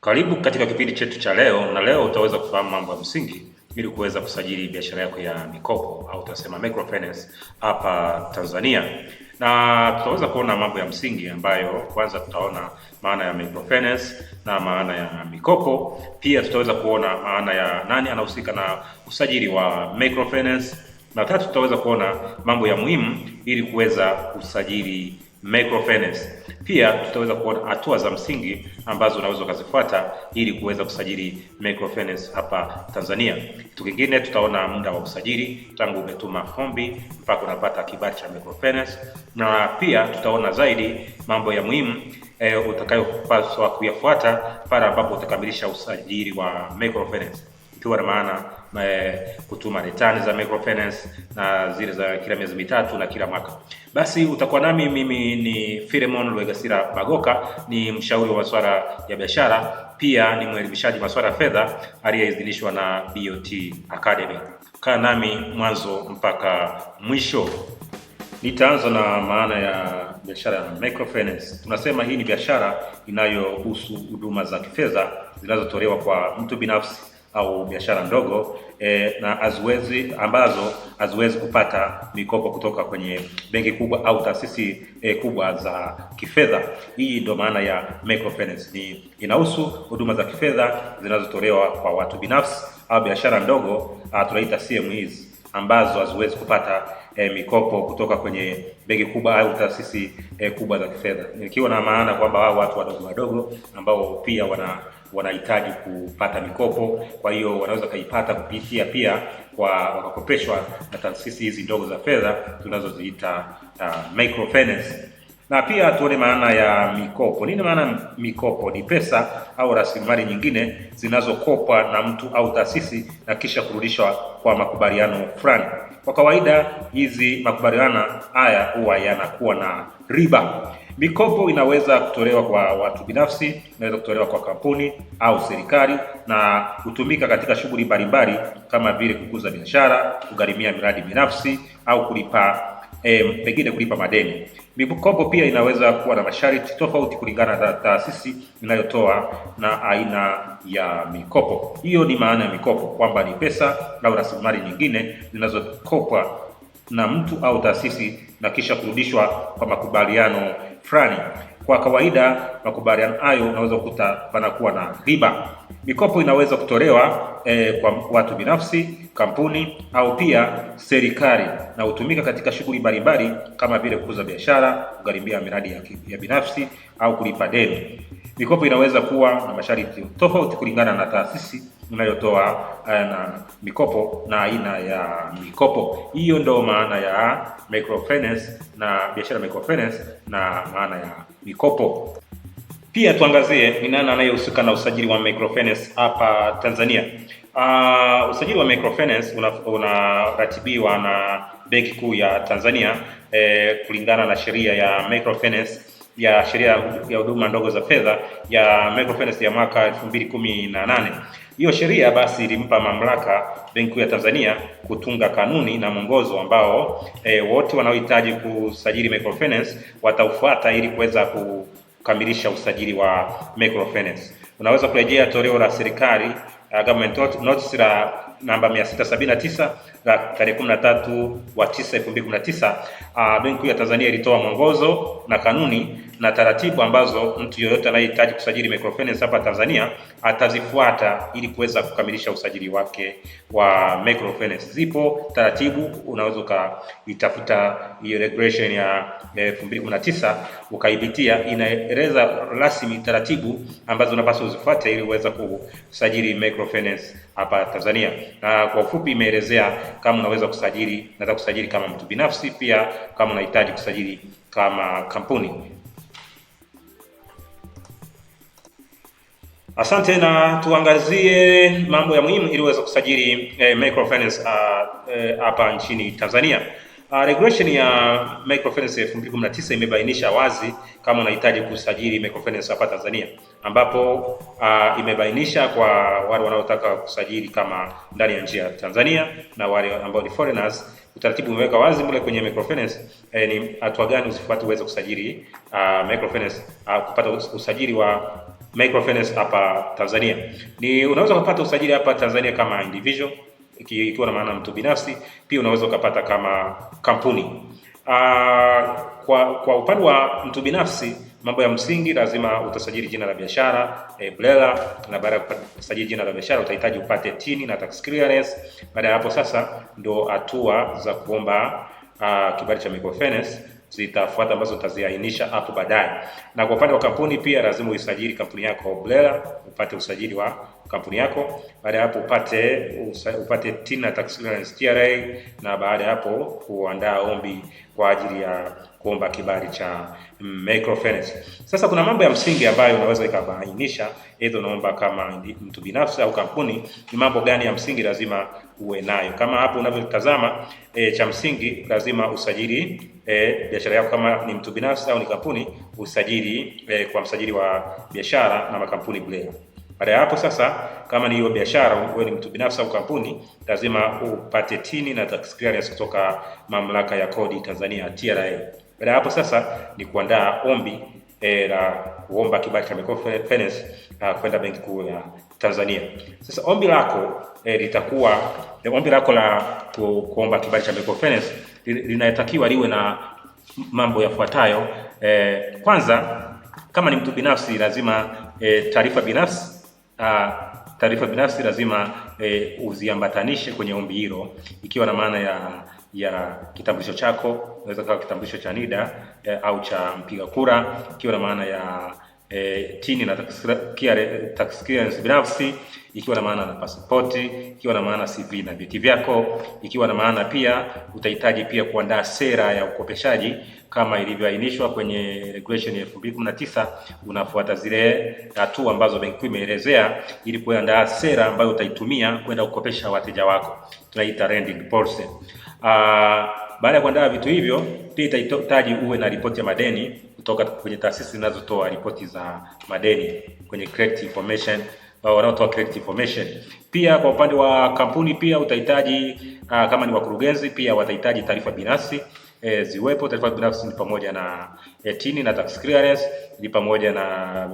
Karibu katika kipindi chetu cha leo, na leo utaweza kufahamu mambo ya msingi ili kuweza kusajili biashara yako ya mikopo au tunasema microfinance hapa Tanzania. Na tutaweza kuona mambo ya msingi ambayo kwanza tutaona maana ya microfinance na maana ya mikopo. Pia tutaweza kuona maana ya nani anahusika na usajili wa microfinance, na tatu tutaweza kuona mambo ya muhimu ili kuweza kusajili microfinance. Pia tutaweza kuona hatua za msingi ambazo unaweza ukazifuata ili kuweza kusajili microfinance hapa Tanzania. Kitu kingine tutaona muda wa usajili tangu umetuma ombi mpaka unapata kibali cha microfinance, na pia tutaona zaidi mambo ya muhimu utakayopaswa kuyafuata pale ambapo utakamilisha usajili wa microfinance, ikiwa na maana kutuma return za microfinance na zile za kila miezi mitatu na kila mwaka. Basi utakuwa nami, mimi ni Philemon Lwegasira Bagoka, ni mshauri wa masuala ya biashara, pia ni mwelimishaji masuala ya fedha aliyeidhinishwa na BOT Academy. Kaa nami mwanzo mpaka mwisho. Nitaanza na maana ya biashara ya microfinance. Tunasema hii ni biashara inayohusu huduma za kifedha zinazotolewa kwa mtu binafsi au biashara ndogo na ambazo haziwezi kupata mikopo kutoka kwenye benki kubwa au taasisi kubwa za kifedha. Hii ndio maana ya microfinance. Ni inahusu huduma za kifedha zinazotolewa kwa watu binafsi au biashara ndogo, tunaita CMEs, ambazo haziwezi kupata mikopo kutoka kwenye benki kubwa au taasisi kubwa za kifedha. Nikiwa na maana kwamba hao watu wadogo ambao pia wanahitaji kupata mikopo, kwa hiyo wanaweza kaipata kupitia pia wakakopeshwa na taasisi hizi ndogo za fedha tunazoziita microfinance. Na pia tuone maana ya mikopo. Nini maana mikopo? Ni pesa au rasilimali nyingine zinazokopwa na mtu au taasisi na kisha kurudishwa kwa makubaliano fulani. Kwa kawaida hizi makubaliano haya huwa yanakuwa na riba. Mikopo inaweza kutolewa kwa watu binafsi, inaweza kutolewa kwa kampuni au serikali, na hutumika katika shughuli mbalimbali kama vile kukuza biashara, kugharimia miradi binafsi au pengine kulipa madeni. Mikopo pia inaweza kuwa na masharti tofauti kulingana na taasisi inayotoa na aina ya mikopo. Hiyo ni maana ya mikopo, kwamba ni pesa au rasilimali nyingine zinazokopwa na mtu au taasisi na kisha kurudishwa kwa makubaliano fulani. Kwa kawaida makubaliano hayo unaweza kukuta panakuwa na riba. Mikopo inaweza kutolewa kwa watu binafsi, kampuni au pia serikali, na hutumika katika shughuli mbalimbali kama vile kukuza biashara, kugharimia miradi ya binafsi au kulipa deni. Mikopo inaweza kuwa na masharti tofauti kulingana na taasisi inayotoa na mikopo na aina ya mikopo. Hiyo ndio maana ya microfinance na biashara microfinance na maana ya mikopo. Pia tuangazie ni nani anayehusika na usajili wa microfinance hapa Tanzania. Usajili wa microfinance unaratibiwa na Benki Kuu ya Tanzania kulingana na sheria ya microfinance ya sheria ya huduma ndogo za fedha ya microfinance ya mwaka 2018. Hiyo sheria basi ilimpa mamlaka Benki Kuu ya Tanzania kutunga kanuni na mwongozo ambao wote wanaohitaji kusajili microfinance wataufuata ili kuweza kukamilisha usajili wa microfinance. Unaweza kurejea toleo la serikali government notice la namba 679 la tarehe 13/9/2019. Benki Kuu ya Tanzania ilitoa mwongozo na kanuni na taratibu ambazo mtu yoyote anayehitaji kusajili microfinance hapa Tanzania atazifuata ili kuweza kukamilisha usajili wake wa microfinance. Zipo taratibu, unaweza ukaitafuta hiyo regulation ya 2019 ukaipitia, inaeleza rasmi taratibu ambazo unapaswa uzifuate ili uweze kusajili microfinance hapa Tanzania. Na kwa ufupi imeelezea kama unaweza kusajili, nataka kusajili kama mtu binafsi, pia kama unahitaji kusajili kama kampuni. Asante, na tuangazie mambo ya muhimu ili uweze kusajili microfinance hapa nchini Tanzania. Regulation ya microfinance 2019 imebainisha wazi kama unahitaji kusajili microfinance hapa Tanzania, ambapo imebainisha kwa wale wanaotaka kusajili kama ndani ya nchi ya Tanzania na wale ambao ni foreigners. Utaratibu umeweka wazi mle kwenye microfinance ni hatua gani uzifuate uweze kusajili microfinance, kupata usajili wa microfinance hapa Tanzania. Unaweza kupata usajili hapa Tanzania kama individual, ikiwa na maana mtu binafsi, pia unaweza ukapata kama kampuni. Kwa upande wa mtu binafsi, mambo ya msingi, lazima utasajili jina la biashara BRELA, na baada ya kusajili jina la biashara utahitaji upate TIN na tax clearance. Baada ya hapo sasa ndo hatua za kuomba kibali cha microfinance zitafuata, ambazo utaziainisha hapo baadaye. Na kwa upande wa kampuni pia lazima uisajili kampuni yako BRELA, upate usajili wa kampuni yako. Baada ya hapo upate TIN na tax clearance TRA, na baada ya hapo kuandaa ombi kwa ajili ya kuomba kibali cha microfinance. Sasa kuna mambo ya msingi ambayo unaweza ikabainisha, either unaomba kama mtu binafsi au kampuni, ni mambo gani ya msingi lazima uwe nayo. Kama hapo unavyotazama, cha msingi lazima usajili biashara yako, kama ni mtu binafsi au ni kampuni, usajili kwa msajili wa biashara na makampuni BRELA. Baada ya hapo sasa, kama ni hiyo biashara, wewe ni mtu binafsi au kampuni, lazima upate TIN na tax clearance kutoka mamlaka ya kodi Tanzania TRA. Baada ya hapo sasa ni kuandaa ombi la kuomba kibali cha microfinance kwenda Benki Kuu ya Tanzania. Sasa ombi lako ombi lako la kuomba kibali cha microfinance linatakiwa liwe na mambo yafuatayo. Kwanza, kama ni mtu binafsi, lazima taarifa binafsi lazima uziambatanishe kwenye ombi hilo, ikiwa na maana ya kitambulisho chako, unaweza kuwa kitambulisho cha NIDA au cha mpiga kura, ikiwa na maana ya TIN na tax clearance binafsi, ikiwa na maana na pasipoti, ikiwa na maana CV na vyeti vyako, ikiwa na maana pia utahitaji pia kuandaa sera ya ukopeshaji kama ilivyoainishwa kwenye regulation ya 2019. Unafuata zile hatua ambazo Benki Kuu imeelezea ili kuandaa sera ambayo utaitumia kwenda kukopesha wateja wako, tunaita lending policy. Baada ya kuandaa vitu hivyo, pia itahitaji uwe na ripoti ya madeni kutoka kwenye taasisi zinazotoa ripoti za madeni, kwenye credit information, wanaotoa credit information. Pia kwa upande wa kampuni pia utahitaji kama ni wakurugenzi, pia watahitaji taarifa binafsi ziwepo. Taarifa binafsi ni pamoja na TIN na tax clearance, ni pamoja na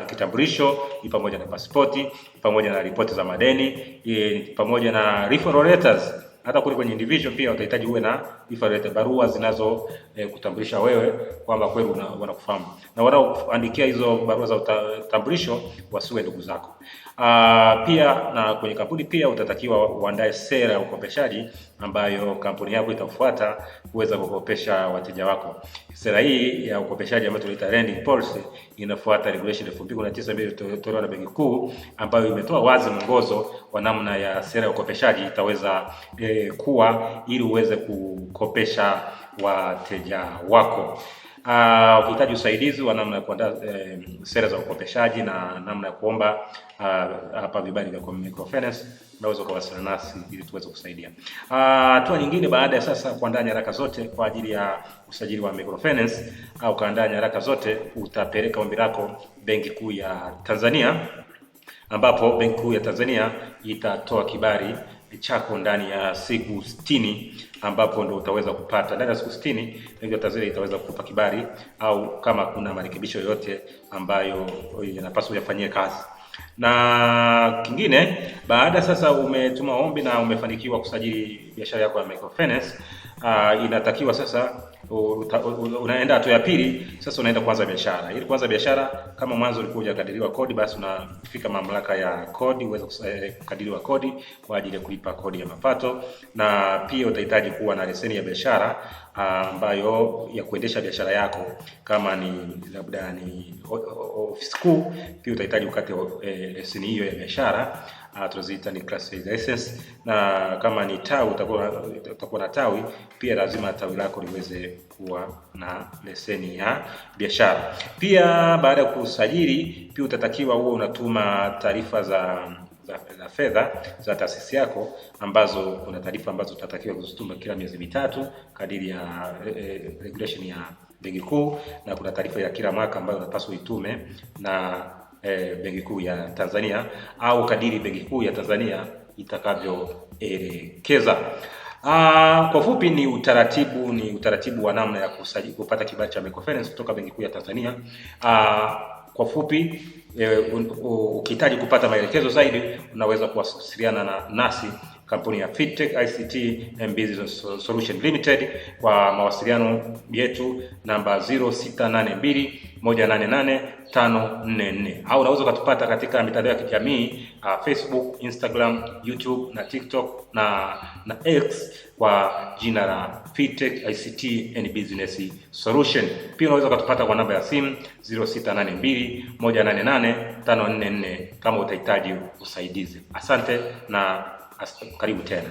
kitambulisho, ni pamoja na pasipoti, ni pamoja na ripoti za madeni, ni pamoja na referral letters. Hata kule kwenye individual pia utahitaji uwe na referral letter, barua zinazo kutambulisha wewe kwamba kweli wanakufahamu, na wanaoandikia hizo barua za utambulisho wasiwe ndugu zako. Pia na kwenye kampuni pia utatakiwa uandae sera ya ukopeshaji ambayo kampuni yako itafuata kuweza kukopesha wateja wako. Sera hii ya ukopeshaji ambayo tunaita lending policy inafuata regulation 2019 iliyotolewa na Benki Kuu, ambayo imetoa wazi mwongozo wa namna ya sera ya ukopeshaji itaweza kuwa ili uweze kukopesha wateja wako. Ukihitaji usaidizi wa namna ya kuandaa sera za ukopeshaji na namna ya kuomba hapa vibali vya microfinance, unaweza kuwasiliana nasi ili tuweze kusaidia. Hatua nyingine, baada ya sasa kuandaa nyaraka zote kwa ajili ya usajili wa microfinance au kuandaa nyaraka zote, utapeleka ombi lako Benki Kuu ya Tanzania, ambapo Benki Kuu ya Tanzania itatoa kibali chako ndani ya siku 60, ambapo ndo utaweza kupata ndani ya siku 60 Benki ya Tanzania itaweza kukupa kibali, au kama kuna marekebisho yoyote ambayo yanapaswa yafanyie kazi. Na kingine, baada sasa umetuma ombi na umefanikiwa kusajili biashara yako ya microfinance, inatakiwa sasa unaenda hatua ya pili. Sasa unaenda kuanza biashara. Ili kuanza biashara, kama mwanzo ulikuwa hujakadiriwa kodi, basi unafika mamlaka ya kodi uweze kukadiriwa kodi kwa ajili ya kulipa kodi ya mapato. Na pia utahitaji kuwa na leseni ya biashara ambayo ya kuendesha biashara yako. Kama ni labda ni ofisi kuu, pia utahitaji ukate leseni hiyo ya biashara, tunaziita ni class A license. Na kama ni tawi, utakuwa na tawi pia, lazima tawi lako liweze kuwa na leseni ya biashara. Pia baada ya kusajili, pia utatakiwa uwe unatuma taarifa za fedha za taasisi yako, ambazo kuna taarifa ambazo utatakiwa kuzituma kila miezi mitatu kadiri ya regulation ya Benki Kuu, na kuna taarifa ya kila mwaka ambayo unapaswa itume na Benki Kuu ya Tanzania, au kadiri Benki Kuu ya Tanzania itakavyoelekeza. Kwa ufupi ni utaratibu wa namna ya kupata kibali cha microfinance kutoka Benki Kuu ya Tanzania. kwa fupi, ukihitaji kupata maelekezo zaidi unaweza kuwasiliana nasi kampuni ya Fitech ICT and Business Solution Limited kwa mawasiliano yetu namba 0682188544, au unaweza kutupata katika mitandao ya kijamii Facebook, Instagram, YouTube na TikTok na X kwa jina la Fitech ICT and Business Solution. Pia unaweza kutupata kwa namba ya simu 0682188544 kama utahitaji usaidizi. Asante na karibu tena.